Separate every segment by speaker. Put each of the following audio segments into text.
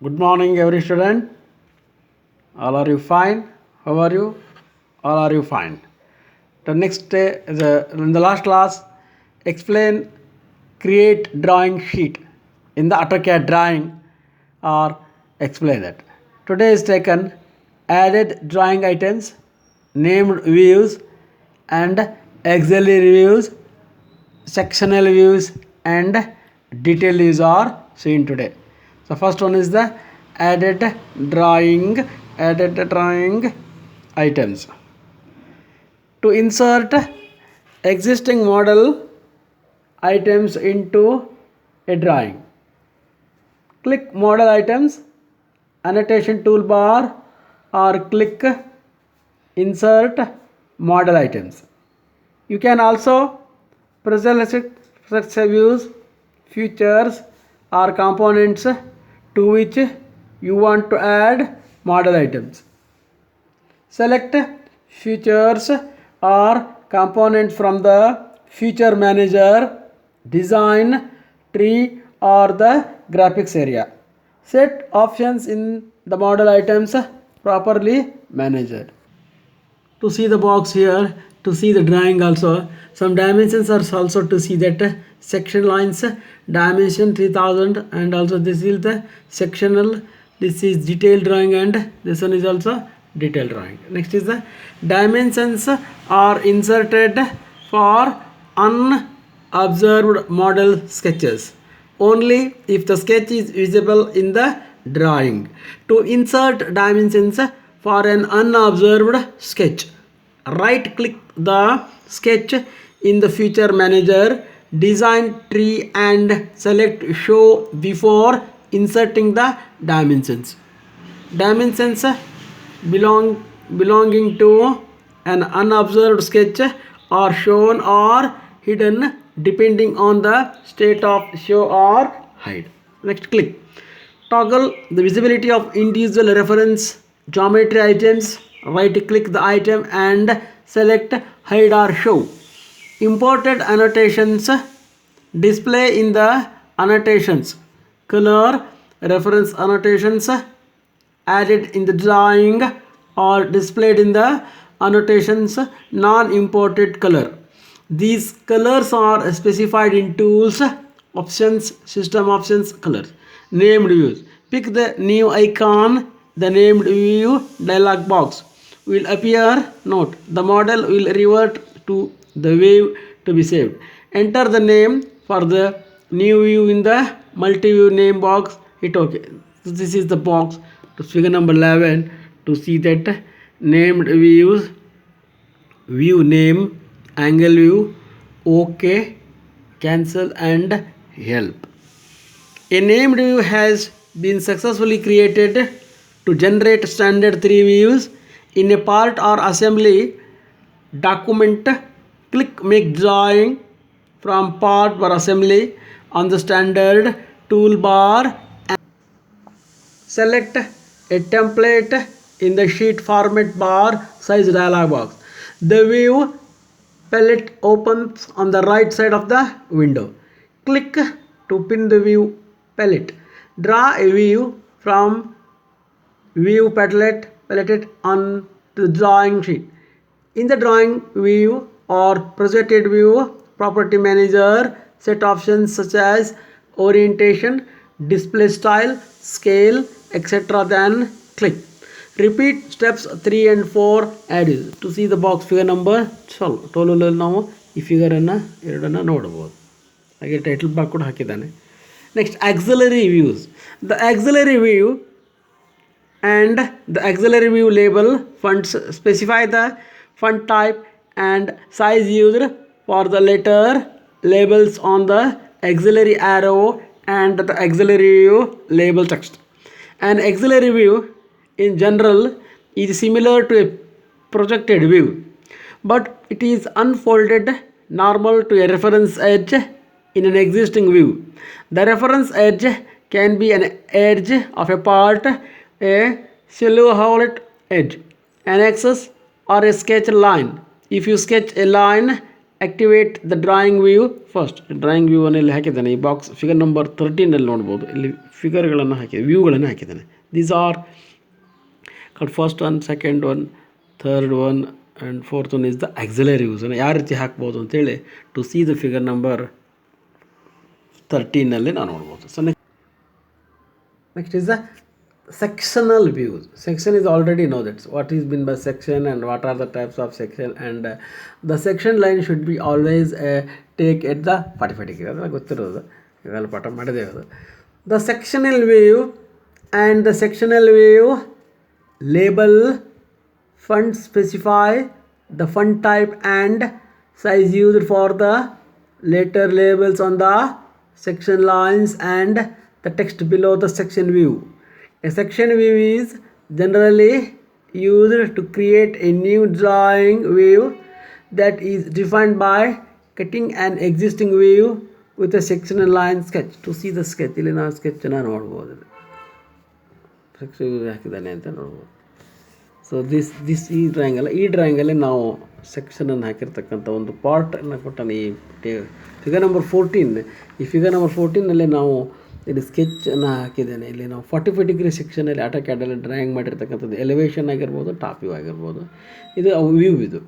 Speaker 1: Good morning, every student. All are you fine? How are you? All are you fine? The next day, in the last class, explain create drawing sheet in the AutoCAD drawing or explain it. Today is taken added drawing items, named views, and auxiliary views, sectional views, and detailed views are seen today. So first one is the added drawing items. To insert existing model items into a drawing, click model items, annotation toolbar, or click insert model items. You can also select views, features, or components to which you want to add model items. Select features or components from the feature manager, design tree, or the graphics area. Set options in the model items properly managed. To see the box here, to see the drawing also, some dimensions are also to see that section lines dimension 3000, and also this is the sectional, this is detailed drawing, and this one is also detailed drawing. Next is the dimensions are inserted for unobserved model sketches only if the sketch is visible in the drawing. To insert dimensions for an unobserved sketch, right click the sketch in the feature manager, design tree, and select show before inserting the dimensions. Dimensions belonging to an unobserved sketch are shown or hidden depending on the state of show or hide. Next, click toggle the visibility of individual reference geometry items. Right click the item and select hide or show. Imported annotations display in the annotations color. Reference annotations added in the drawing or displayed in the annotations non-imported color. These colors are specified in tools, options, system options, colors. Named views. Pick the new icon. The named view dialog box will appear. Note, the model will revert to the view to be saved. Enter the name for the new view in the multi-view name box. Hit OK. So this is the box to figure number 11 to see that named views, view name, angle view, OK, cancel, and help. A named view has been successfully created to generate standard 3 views in a part or assembly document. Click make drawing from part or assembly on the standard toolbar and select a template in the sheet format bar size dialog box. The view palette opens on the right side of the window. Click to pin the view palette. Draw a view from view palette on the drawing sheet. In the drawing view or projected view property manager, set options such as orientation, display style, scale, etc. Then click. Repeat steps 3 and 4 add to see the box figure number 12. 12 ನಾವು ಈ ಫಿಗರನ್ನು ಎರಡನ್ನು ನೋಡಬಹುದು. ಹಾಗೆ title bar ಕೂಡ ಹಾಕಿದ್ದಾನೆ. Next, auxiliary views. The auxiliary view and the auxiliary view label fonts specify the font type and size used for the letter labels on the auxiliary arrow and the auxiliary view label text. An auxiliary view in general is similar to a projected view, but it is unfolded normal to a reference edge in an existing view. The reference edge can be an edge of a part, a silhouette edge, an axis, or a sketch line. If you sketch a line activate the drawing view first. Drawing ವ್ಯೂವನ್ನು ಇಲ್ಲಿ ಹಾಕಿದ್ದಾನೆ. ಈ box figure number 13ನಲ್ಲಿ ನೋಡ್ಬೋದು. ಇಲ್ಲಿ ಫಿಗರ್ಗಳನ್ನು ವ್ಯೂಗಳನ್ನು ಹಾಕಿದ್ದಾನೆ. These are called first one, second one, third one and fourth one is the auxiliary views. ಯಾವ ರೀತಿ ಹಾಕ್ಬೋದು ಅಂತೇಳಿ to see the figure number 13ನಲ್ಲಿ ನಾವು ನೋಡ್ಬೋದು. So next is the sectional views. Section is already know that what is meant by section and what are the types of section, and the section line should be always take at the 45 degree. ಅದೆಲ್ಲ ಗೊತ್ತಿರೋದು, ಇವೆಲ್ಲ ಪಾಠ ಮಾಡಿದ್ದೇವೆ ಅದು. The sectional view and the sectional view label font specify the font type and size used for the letter labels on the section lines and the text below the section view. A section view is generally used to create a new drawing view that is defined by cutting an existing view with a sectional line sketch. To see the sketch, ಇಲ್ಲಿ ನಾವು ಸ್ಕೆಚ್ಚನ್ನು ನೋಡ್ಬೋದು. Section view ಹಾಕಿದ್ದಾನೆ ಅಂತ ನೋಡ್ಬೋದು. So ಈ ಡ್ರಾಯಿಂಗಲ್ಲಿ ನಾವು ಸೆಕ್ಷನನ್ನು ಹಾಕಿರ್ತಕ್ಕಂಥ ಒಂದು ಪಾರ್ಟನ್ನು ಕೊಟ್ಟಾನೆ. ಈ ಫಿಗರ್ ನಂಬರ್ 14, ಈ ಫಿಗರ್ ನಂಬರ್ 14ನಲ್ಲಿ ನಾವು ಇಲ್ಲಿ ಸ್ಕೆಚನ್ನು ಹಾಕಿದ್ದೇನೆ. ಇಲ್ಲಿ ನಾವು 45 ಡಿಗ್ರಿ ಸೆಕ್ಷನಲ್ಲಿ ಆಟೋಕ್ಯಾಡಲ್ಲಿ ಡ್ರಾಯಿಂಗ್ ಮಾಡಿರ್ತಕ್ಕಂಥದ್ದು ಎಲಿವೇಷನ್ ಆಗಿರ್ಬೋದು, ಟಾಪ್ ವ್ಯೂ ಆಗಿರ್ಬೋದು. ಇದು ವ್ಯೂ.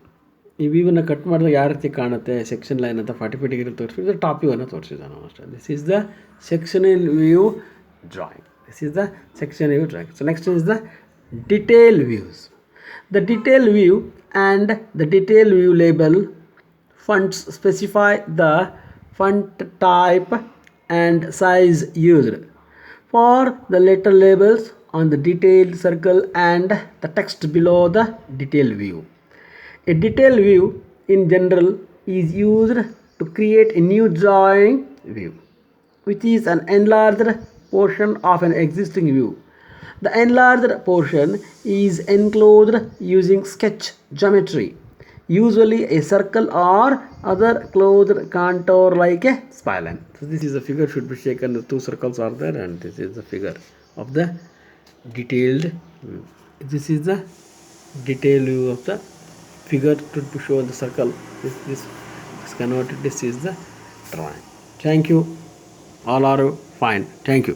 Speaker 1: ಈ ವ್ಯೂವನ್ನು ಕಟ್ ಮಾಡಿದಾಗ ಯಾವ ರೀತಿ ಕಾಣುತ್ತೆ ಸೆಕ್ಷನ್ ಲೈನ್ ಅಂತ 45 ಡಿಗ್ರಿ ತೋರಿಸಿದ್ದು, ಟಾಪ್ ವ್ಯೂವನ್ನು ತೋರಿಸಿದ್ದೆ ನಾವು ಅಷ್ಟೇ. This is the sectional view drawing. This is the section view drawing. So next is the detail views. The detail view and the detail view label fonts specify the font type and size used for the letter labels on the detailed circle and the text below the detail view. A detail view in general is used to create a new drawing view, which is an enlarged portion of an existing view. The enlarged portion is enclosed using sketch geometry, usually a circle or other closed contour like a spline. So this is a figure should be taken. The two circles are there, and this is the figure of the detailed view. This is the detailed view of the figure to show the circle. This converted. This is the drawing. Thank you. All are fine. Thank you.